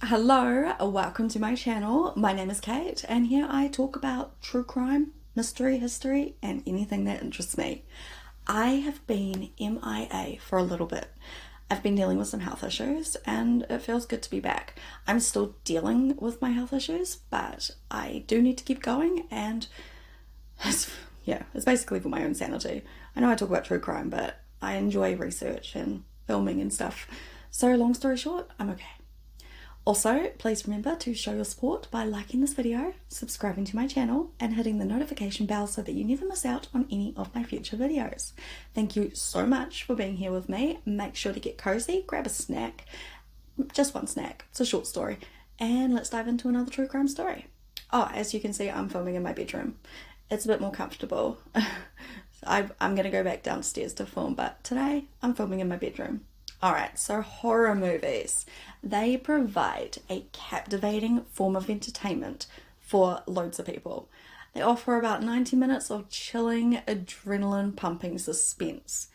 Hello, welcome to my channel. My name is Kate, and here I talk about true crime, mystery, history, and anything that interests me. I have been MIA for a little bit. I've been dealing with some health issues, and it feels good to be back. I'm still dealing with my health issues, but I do need to keep going, and it's basically for my own sanity. I know I talk about true crime, but I enjoy research and filming and stuff. So long story short, I'm okay. Also, please remember to show your support by liking this video, subscribing to my channel, and hitting the notification bell so that you never miss out on any of my future videos. Thank you so much for being here with me. Make sure to get cozy, grab a snack, just one snack, it's a short story, and let's dive into another true crime story. Oh, as you can see, I'm filming in my bedroom. It's a bit more comfortable. I'm going to go back downstairs to film, but today I'm filming in my bedroom. Alright, so horror movies. They provide a captivating form of entertainment for loads of people. They offer about 90 minutes of chilling, adrenaline-pumping suspense.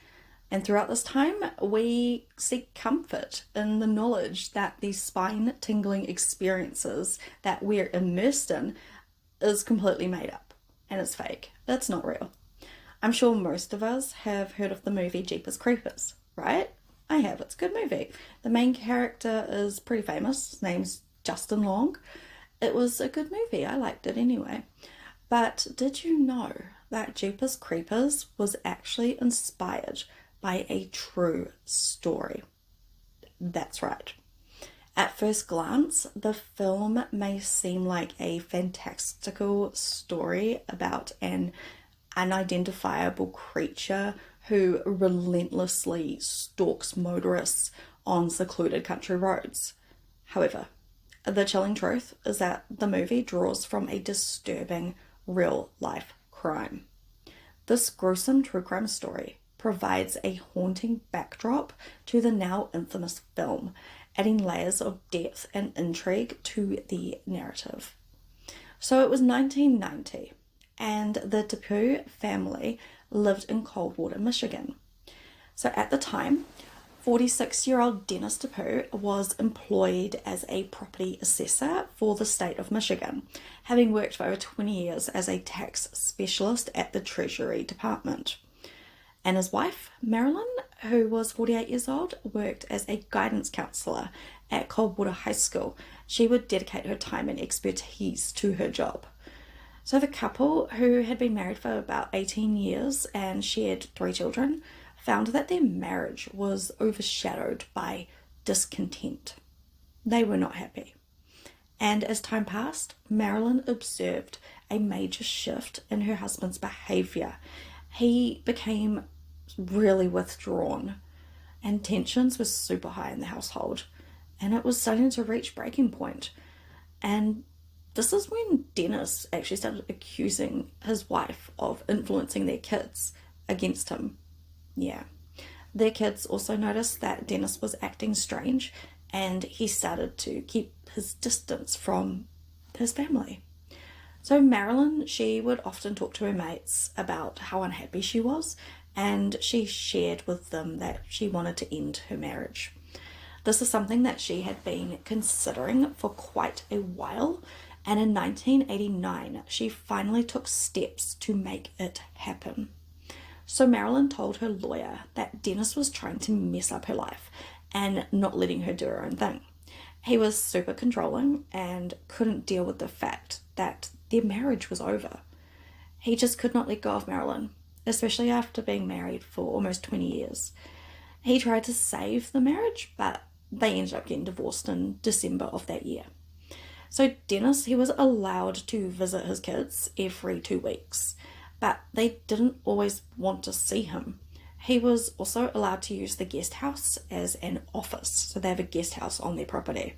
And throughout this time, we seek comfort in the knowledge that these spine-tingling experiences that we're immersed in is completely made up. And it's fake. It's not real. I'm sure most of us have heard of the movie Jeepers Creepers, right? I have. It's a good movie. The main character is pretty famous. His name's Justin Long. It was a good movie. I liked it anyway. But did you know that Jeepers Creepers was actually inspired by a true story? That's right. At first glance, the film may seem like a fantastical story about an unidentifiable creature who relentlessly stalks motorists on secluded country roads. However, the chilling truth is that the movie draws from a disturbing real-life crime. This gruesome true crime story provides a haunting backdrop to the now infamous film, adding layers of depth and intrigue to the narrative. So it was 1990, and the DePue family lived in Coldwater, Michigan. So at the time, 46-year-old Dennis DePue was employed as a property assessor for the state of Michigan, having worked for over 20 years as a tax specialist at the Treasury Department. And his wife, Marilyn, who was 48 years old, worked as a guidance counselor at Coldwater High School. She would dedicate her time and expertise to her job. So the couple, who had been married for about 18 years and shared 3 children, found that their marriage was overshadowed by discontent. They were not happy. And as time passed, Marilyn observed a major shift in her husband's behavior. He became really withdrawn, and tensions were super high in the household, and it was starting to reach breaking point. And this is when Dennis actually started accusing his wife of influencing their kids against him. Yeah. Their kids also noticed that Dennis was acting strange, and he started to keep his distance from his family. So Marilyn, she would often talk to her mates about how unhappy she was, and she shared with them that she wanted to end her marriage. This is something that she had been considering for quite a while, and in 1989, she finally took steps to make it happen. So Marilyn told her lawyer that Dennis was trying to mess up her life and not letting her do her own thing. He was super controlling and couldn't deal with the fact that their marriage was over. He just could not let go of Marilyn, especially after being married for almost 20 years. He tried to save the marriage, but they ended up getting divorced in December of that year. So Dennis, he was allowed to visit his kids every 2 weeks, but they didn't always want to see him. He was also allowed to use the guest house as an office, so they have a guest house on their property.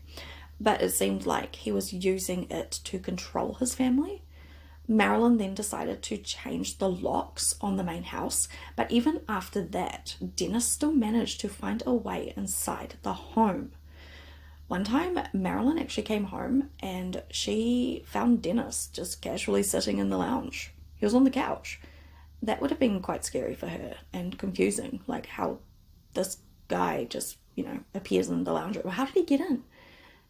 But it seemed like he was using it to control his family. Marilyn then decided to change the locks on the main house, but even after that, Dennis still managed to find a way inside the home. One time, Marilyn actually came home and she found Dennis just casually sitting in the lounge. He was on the couch. That would have been quite scary for her and confusing, like how this guy just, appears in the lounge room. How did he get in?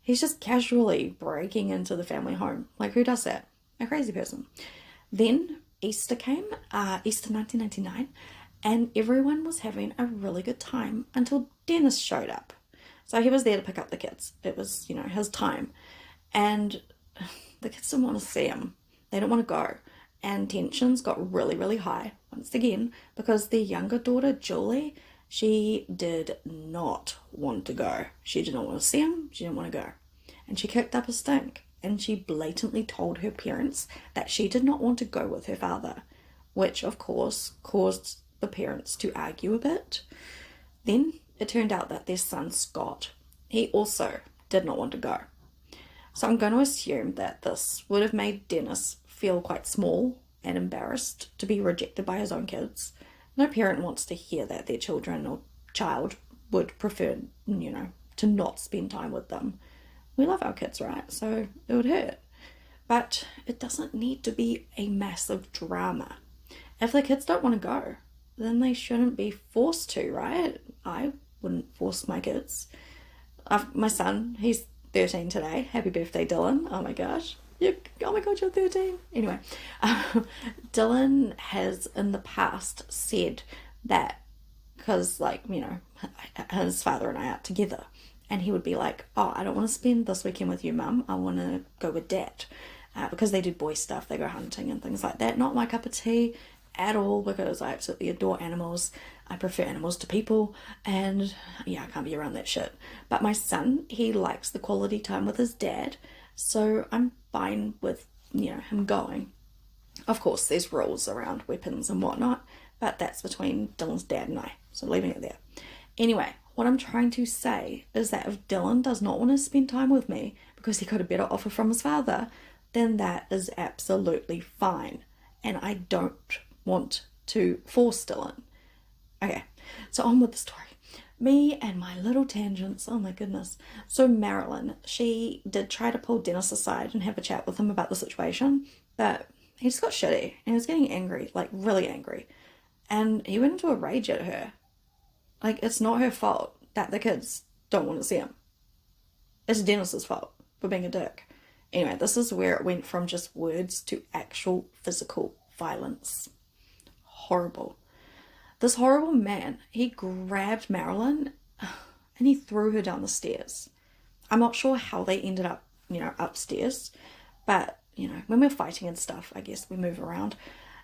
He's just casually breaking into the family home. Like, who does that? A crazy person. Then Easter came, Easter 1999, and everyone was having a really good time until Dennis showed up. So he was there to pick up the kids. It was, his time. And the kids didn't want to see him. They didn't want to go. And tensions got really, really high once again because their younger daughter, Julie, she did not want to go. She did not want to see him. She didn't want to go. And she kicked up a stink. And she blatantly told her parents that she did not want to go with her father, which of course caused the parents to argue a bit. Then it turned out that their son, Scott, he also did not want to go. So I'm going to assume that this would have made Dennis feel quite small and embarrassed to be rejected by his own kids. No parent wants to hear that their children or child would prefer, to not spend time with them. We love our kids, right? So it would hurt. But it doesn't need to be a massive drama. If the kids don't want to go, then they shouldn't be forced to, right? I wouldn't force my kids. My son, he's 13 today. Happy birthday, Dylan. Oh my gosh. Oh my god, you're 13. Anyway, Dylan has in the past said that because, his father and I are together, and he would be like, oh, I don't want to spend this weekend with you, Mum. I want to go with Dad. Because they do boy stuff. They go hunting and things like that. Not my cup of tea at all, because I absolutely adore animals. I prefer animals to people, and I can't be around that shit. But my son, he likes the quality time with his dad, so I'm fine with, him going. Of course, there's rules around weapons and whatnot, but that's between Dylan's dad and I, so leaving it there. Anyway, what I'm trying to say is that if Dylan does not want to spend time with me because he got a better offer from his father, then that is absolutely fine, and I don't want to force Dylan. Okay, so on with the story. Me and my little tangents, oh my goodness. So Marilyn, she did try to pull Dennis aside and have a chat with him about the situation, but he just got shitty and he was getting angry, like really angry. And he went into a rage at her. Like, it's not her fault that the kids don't want to see him. It's Dennis's fault for being a dick. Anyway, this is where it went from just words to actual physical violence. Horrible. This horrible man, he grabbed Marilyn and he threw her down the stairs. I'm not sure how they ended up, upstairs, but, when we're fighting and stuff, I guess we move around.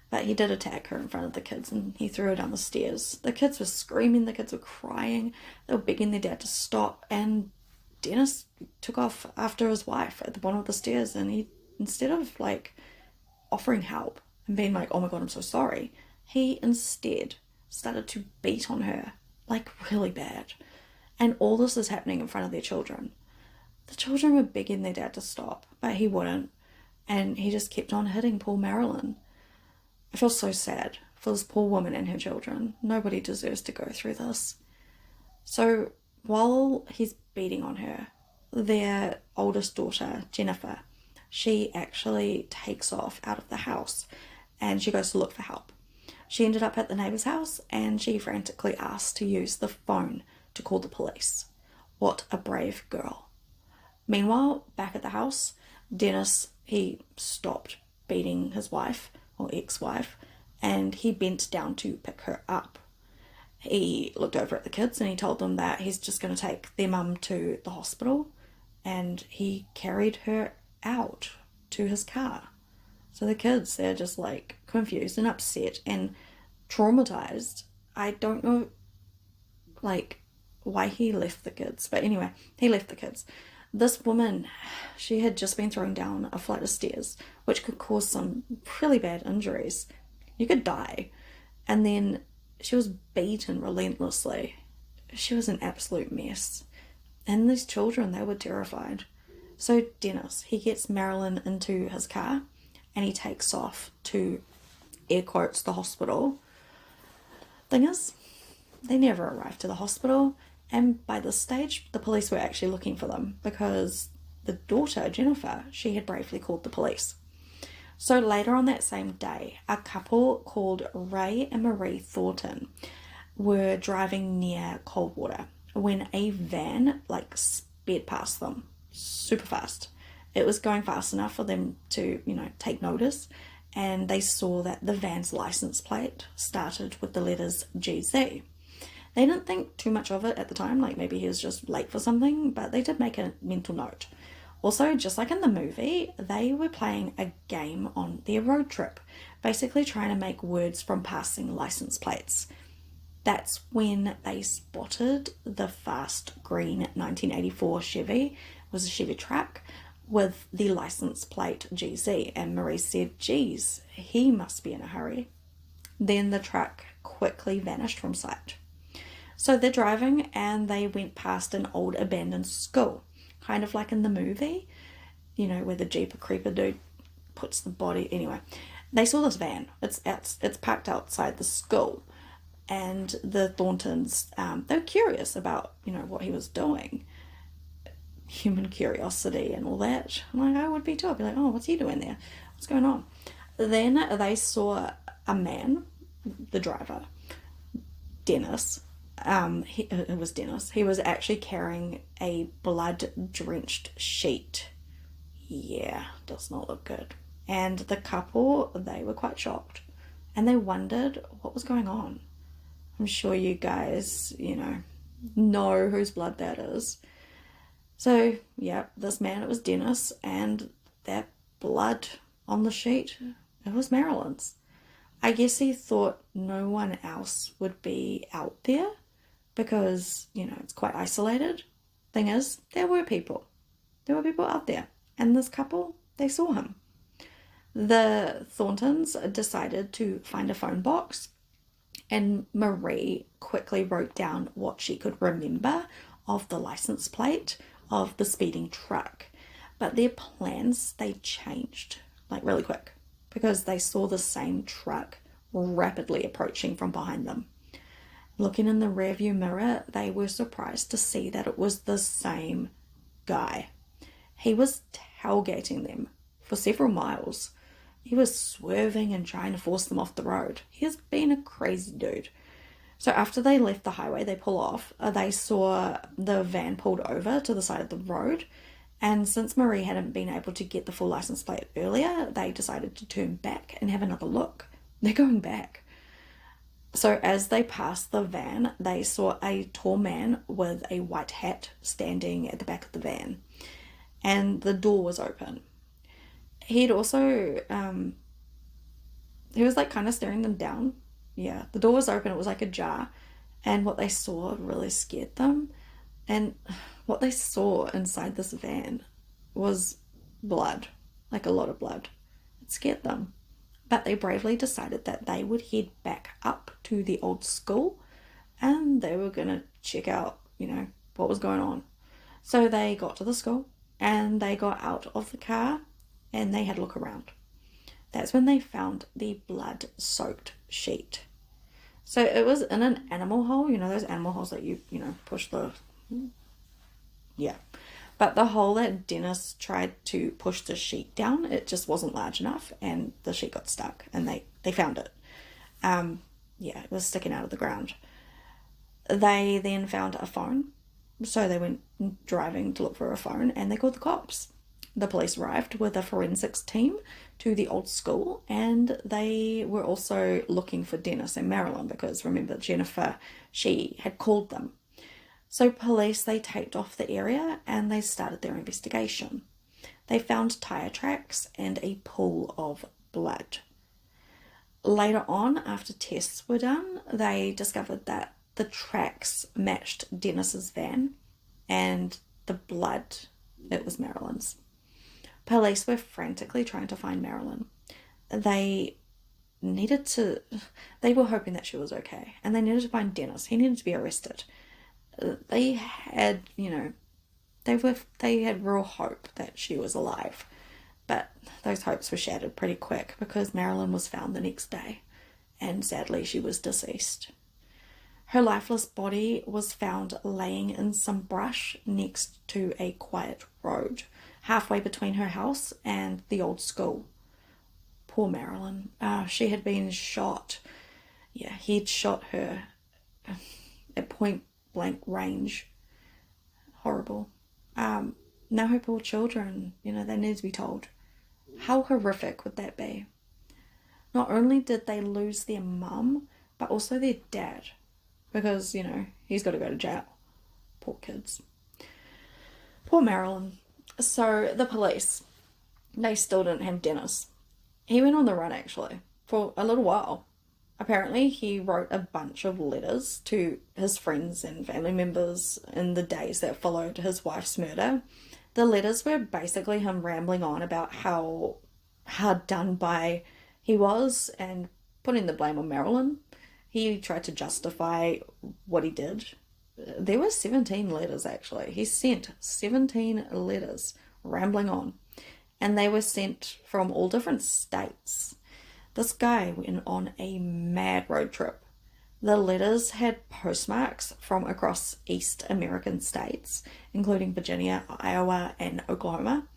But he did attack her in front of the kids and he threw her down the stairs. The kids were screaming, the kids were crying, they were begging their dad to stop, and Dennis took off after his wife at the bottom of the stairs, and he, instead of offering help and being like, oh my god, I'm so sorry, he instead started to beat on her, really bad. And all this is happening in front of their children. The children were begging their dad to stop, but he wouldn't, and he just kept on hitting poor Marilyn. I feel so sad for this poor woman and her children. Nobody deserves to go through this. So while he's beating on her, their oldest daughter, Jennifer, she actually takes off out of the house and she goes to look for help. She ended up at the neighbour's house and she frantically asked to use the phone to call the police. What a brave girl. Meanwhile, back at the house, Dennis, he stopped beating his wife, or ex-wife, and he bent down to pick her up. He looked over at the kids and he told them that he's just going to take their mum to the hospital, and he carried her out to his car. So the kids, they're just confused and upset and traumatized. I don't know why he left the kids, but anyway, he left the kids. This woman, she had just been thrown down a flight of stairs, which could cause some really bad injuries. You could die. And then she was beaten relentlessly. She was an absolute mess. And these children, they were terrified. So Dennis, he gets Marilyn into his car and he takes off to, air quotes, the hospital. Thing is, they never arrived to the hospital, and by this stage, the police were actually looking for them because the daughter, Jennifer, she had bravely called the police. So later on that same day, a couple called Ray and Marie Thornton were driving near Coldwater when a van sped past them. super fast. It was going fast enough for them to, take notice, and they saw that the van's license plate started with the letters GZ. They didn't think too much of it at the time, like maybe he was just late for something, but they did make a mental note. Also, just like in the movie, they were playing a game on their road trip, basically trying to make words from passing license plates. That's when they spotted the fast green 1984 Chevy. It was a Chevy truck with the license plate GZ, and Marie said, "Geez, he must be in a hurry." Then the truck quickly vanished from sight. So they're driving and they went past an old abandoned school, kind of like in the movie, where the Jeep Creeper dude puts the body. Anyway, they saw this van. It's parked outside the school, and the Thorntons, they're curious about, what he was doing. Human curiosity and all that. Like, I would be too. I'd be like, oh, what's he doing there? What's going on? Then they saw a man, the driver, Dennis. It was Dennis. He was actually carrying a blood-drenched sheet. Yeah, does not look good. And the couple, they were quite shocked. And they wondered what was going on. I'm sure you guys, know whose blood that is. So, yeah, this man, it was Dennis, and that blood on the sheet, it was Marilyn's. I guess he thought no one else would be out there because, it's quite isolated. Thing is, there were people. There were people out there. And this couple, they saw him. The Thorntons decided to find a phone box, and Marie quickly wrote down what she could remember of the license plate of the speeding truck. But their plans, they changed, like really quick, because they saw the same truck rapidly approaching from behind them. Looking in the rearview mirror, they were surprised to see that it was the same guy. He was tailgating them for several miles. He was swerving and trying to force them off the road. He has been a crazy dude. So after they left the highway, they pull off. They saw the van pulled over to the side of the road. And since Marie hadn't been able to get the full license plate earlier, they decided to turn back and have another look. They're going back. So as they passed the van, they saw a tall man with a white hat standing at the back of the van. And the door was open. He'd also, he was like kind of staring them down. Yeah, the door was open, it was like ajar. And what they saw really scared them. And what they saw inside this van was blood, like a lot of blood. It scared them. But they bravely decided that they would head back up to the old school and they were going to check out, what was going on. So they got to the school and they got out of the car and they had a look around. That's when they found the blood-soaked sheet. So it was in an animal hole, those animal holes that you push the... Yeah. But the hole that Dennis tried to push the sheet down, it just wasn't large enough and the sheet got stuck and they found it. It was sticking out of the ground. They then found a phone. So they went driving to look for a phone and they called the cops. The police arrived with a forensics team to the old school and they were also looking for Dennis and Marilyn because remember Jennifer, she had called them. So police, they taped off the area and they started their investigation. They found tire tracks and a pool of blood. Later on, after tests were done, they discovered that the tracks matched Dennis's van and the blood, it was Marilyn's. Police were frantically trying to find Marilyn. They were hoping that she was okay and they needed to find Dennis. He needed to be arrested. They had, they had real hope that she was alive, but those hopes were shattered pretty quick because Marilyn was found the next day and sadly she was deceased. Her lifeless body was found laying in some brush next to a quiet road, halfway between her house and the old school. Poor Marilyn. She had been shot. Yeah, he'd shot her at point blank range. Horrible. Now her poor children, they need to be told. How horrific would that be? Not only did they lose their mum, but also their dad. Because, he's got to go to jail. Poor kids. Poor Marilyn. So the police, they still didn't have Dennis. He went on the run, actually, for a little while. Apparently, he wrote a bunch of letters to his friends and family members in the days that followed his wife's murder. The letters were basically him rambling on about how hard done by he was and putting the blame on Marilyn. He tried to justify what he did. There were 17 letters, actually. He sent 17 letters rambling on, and they were sent from all different states. This guy went on a mad road trip. The letters had postmarks from across East American states, including Virginia, Iowa, and Oklahoma.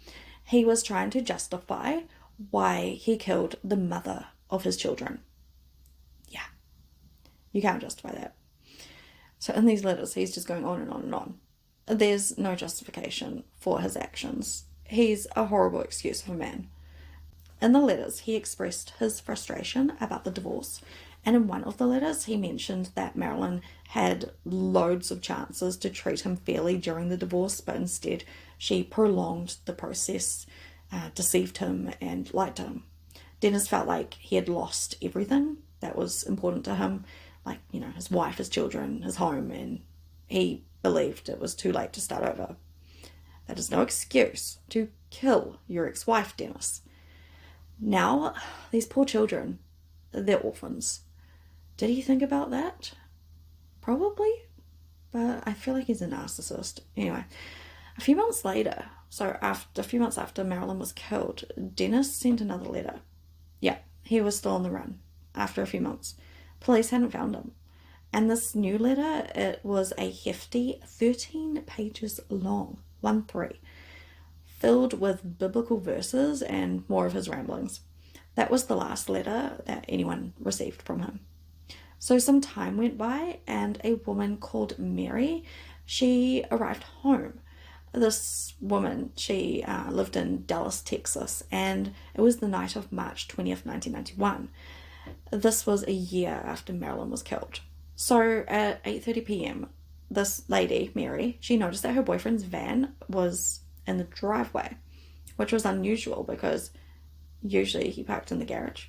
He was trying to justify why he killed the mother of his children. Yeah, you can't justify that. So in these letters, he's just going on and on and on. There's no justification for his actions. He's a horrible excuse of a man. In the letters, he expressed his frustration about the divorce, and in one of the letters, he mentioned that Marilyn had loads of chances to treat him fairly during the divorce, but instead she prolonged the process, deceived him, and lied to him. Dennis felt like he had lost everything that was important to him, like, his wife, his children, his home, and he believed it was too late to start over. That is no excuse to kill your ex-wife, Dennis. Now, these poor children, they're orphans. Did he think about that? Probably, but I feel like he's a narcissist. Anyway, a few months after Marilyn was killed, Dennis sent another letter. Yeah, he was still on the run after a few months. Police hadn't found him. And this new letter, it was a hefty 13 pages long, 1-3. Filled with biblical verses and more of his ramblings. That was the last letter that anyone received from him. So some time went by, and a woman called Mary, she arrived home. This woman, she lived in Dallas, Texas, and it was the night of March 20th, 1991. This was a year after Marilyn was killed. So at 8:30 p.m., this lady, Mary, she noticed that her boyfriend's van was in the driveway, which was unusual because usually he parked in the garage.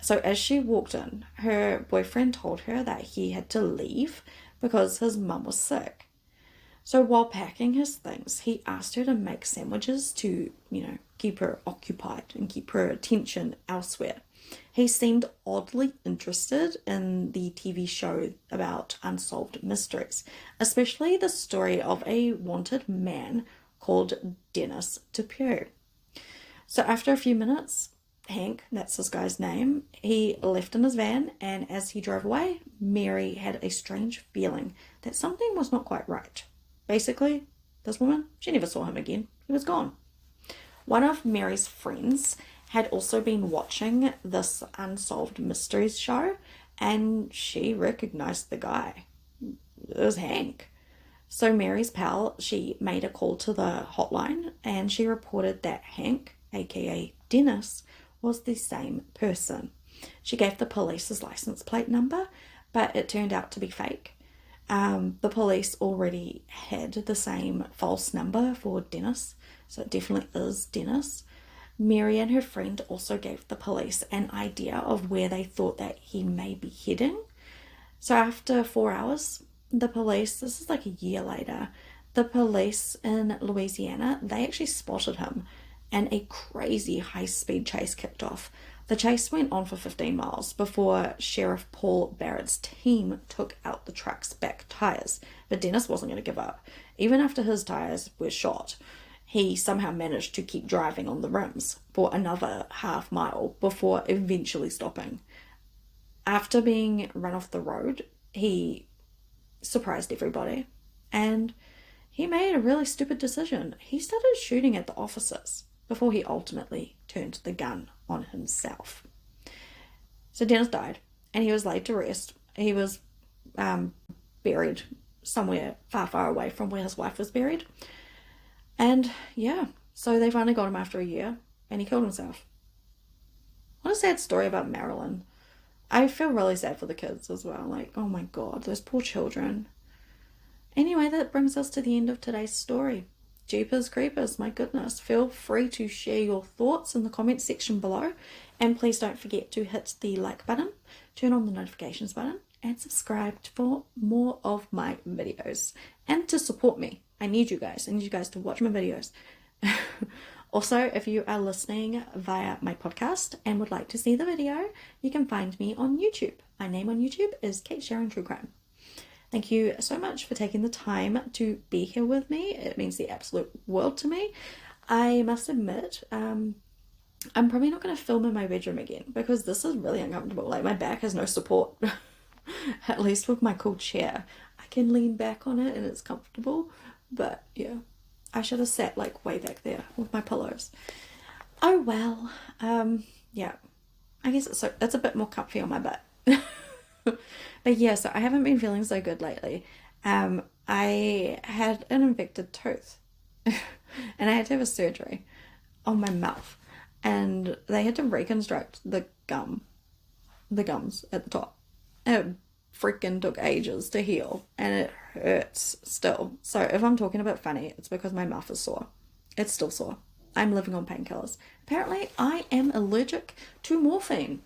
So as she walked in, her boyfriend told her that he had to leave because his mum was sick. So while packing his things, he asked her to make sandwiches to, keep her occupied and keep her attention elsewhere. He seemed oddly interested in the TV show about unsolved mysteries, especially the story of a wanted man called Dennis DePue. So after a few minutes, Hank, that's this guy's name, he left in his van, and as he drove away, Mary had a strange feeling that something was not quite right. Basically, this woman, she never saw him again. He was gone. One of Mary's friends had also been watching this Unsolved Mysteries show, and she recognized the guy. It was Hank. So Mary's pal, she made a call to the hotline, and she reported that Hank, aka Dennis, was the same person. She gave the police his license plate number, but it turned out to be fake. The police already had the same false number for Dennis, so it definitely is Dennis. Mary and her friend also gave the police an idea of where they thought that he may be heading. So after 4 hours, the police, this is like a year later, the police in Louisiana, they actually spotted him, and a crazy high-speed chase kicked off. The chase went on for 15 miles before Sheriff Paul Barrett's team took out the truck's back tires. But Dennis wasn't going to give up. Even after his tires were shot, he somehow managed to keep driving on the rims for another half mile before eventually stopping. After being run off the road, he surprised everybody, and he made a really stupid decision. He started shooting at the officers before he ultimately turned the gun on himself. So Dennis died, and he was laid to rest. He was buried somewhere far, far away from where his wife was buried. And yeah, so they finally got him after a year, and he killed himself. What a sad story about Marilyn. I feel really sad for the kids as well. Like, oh my god, those poor children. Anyway, that brings us to the end of today's story. Jeepers creepers, my goodness. Feel free to share your thoughts in the comment section below. And please don't forget to hit the like button, turn on the notifications button, and subscribe for more of my videos. And to support me. I need you guys. I need you guys to watch my videos. Also, if you are listening via my podcast and would like to see the video, you can find me on YouTube. My name on YouTube is Kate Sharon True Crime. Thank you so much for taking the time to be here with me. It means the absolute world to me. I must admit, I'm probably not going to film in my bedroom again because this is really uncomfortable. Like, my back has no support, at least with my cool chair. I can lean back on it and it's comfortable, but yeah, I should have sat like way back there with my pillows. Oh well, yeah, I guess it's a bit more comfy on my butt. But yeah, so I haven't been feeling so good lately. I had an infected tooth and I had to have a surgery on my mouth, and they had to reconstruct the gums at the top. It freaking took ages to heal and it hurts still. So if I'm talking a bit funny, it's because my mouth is sore. It's still sore. I'm living on painkillers. Apparently I am allergic to morphine.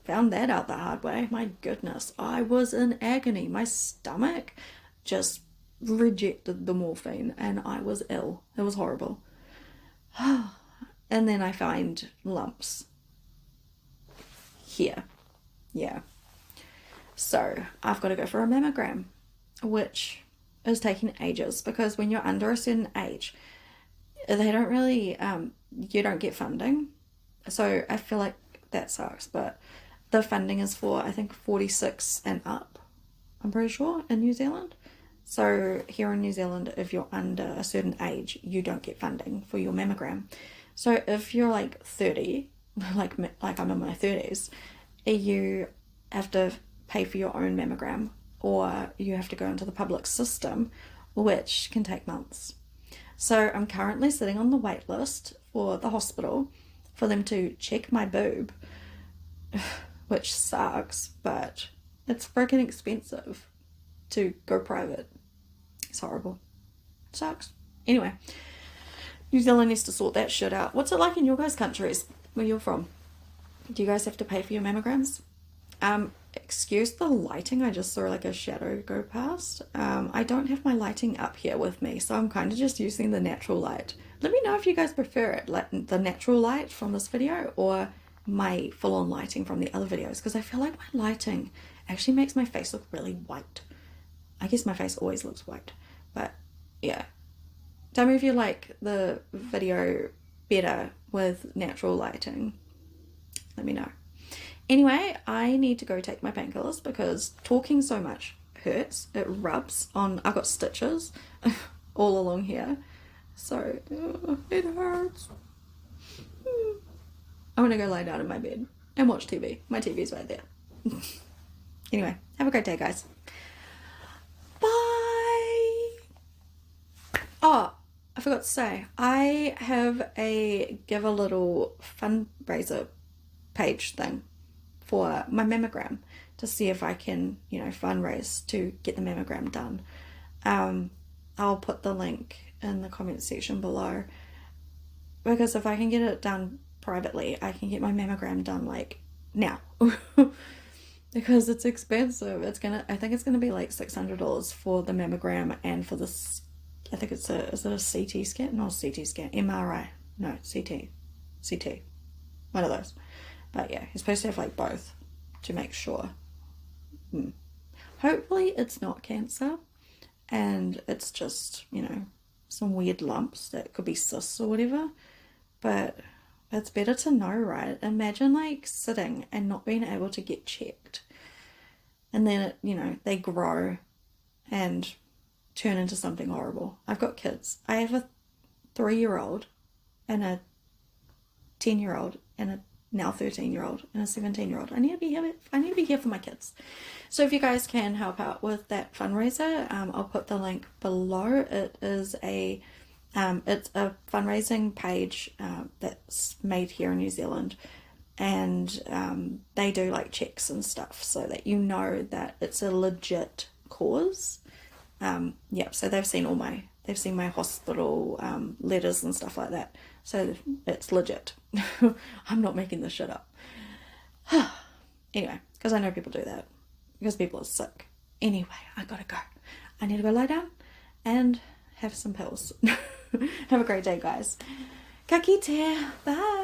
Found that out the hard way. My goodness, I was in agony. My stomach just rejected the morphine and I was ill. It was horrible. And then I find lumps here. Yeah. So I've got to go for a mammogram, which is taking ages because when you're under a certain age, they don't really, you don't get funding. So I feel like that sucks, but the funding is for, I think, 46 and up, I'm pretty sure, in New Zealand. So here in New Zealand, if you're under a certain age, you don't get funding for your mammogram. So if you're like 30, like I'm in my 30s, you have to pay for your own mammogram, or you have to go into the public system, which can take months. So I'm currently sitting on the wait list for the hospital for them to check my boob, which sucks, but it's freaking expensive to go private. It's horrible. It sucks. Anyway, New Zealand needs to sort that shit out. What's it like in your guys' countries where you're from? Do you guys have to pay for your mammograms? Excuse the lighting, I just saw like a shadow go past. I don't have my lighting up here with me, so I'm kind of just using the natural light. Let me know if you guys prefer it, like the natural light from this video or my full-on lighting from the other videos, because I feel like my lighting actually makes my face look really white. I guess my face always looks white, but yeah. Tell me if you like the video better with natural lighting. Let me know. Anyway, I need to go take my painkillers because talking so much hurts. It rubs on, I've got stitches all along here. So, it hurts. I want to go lie down in my bed and watch TV. My TV's right there. Anyway, have a great day, guys. Bye! Oh, I forgot to say, I have a give a little fundraiser page thing for my mammogram to see if I can, fundraise to get the mammogram done. I'll put the link in the comment section below, because if I can get it done privately, I can get my mammogram done like now. Because it's expensive. I think it's gonna be like $600 for the mammogram and for this, I think is it a CT scan? Not a CT scan, MRI. No, CT. One of those. But yeah, you're supposed to have like both to make sure. Hopefully it's not cancer and it's just, some weird lumps that could be cysts or whatever. But it's better to know, right? Imagine like sitting and not being able to get checked. And then, they grow and turn into something horrible. I've got kids. I have a 3-year-old and a 10-year-old and a now 13-year-old and a 17-year-old. I need to be here for my kids. So if you guys can help out with that fundraiser, I'll put the link below. It is a It's a fundraising page that's made here in New Zealand, and they do like checks and stuff so that you know that it's a legit cause. Yeah, so they've seen my hospital letters and stuff like that, so it's legit. I'm not making this shit up. Anyway, because I know people do that because people are sick. Anyway, I gotta go. I need to go lie down and have some pills. Have a great day, guys. Ka kite. Bye.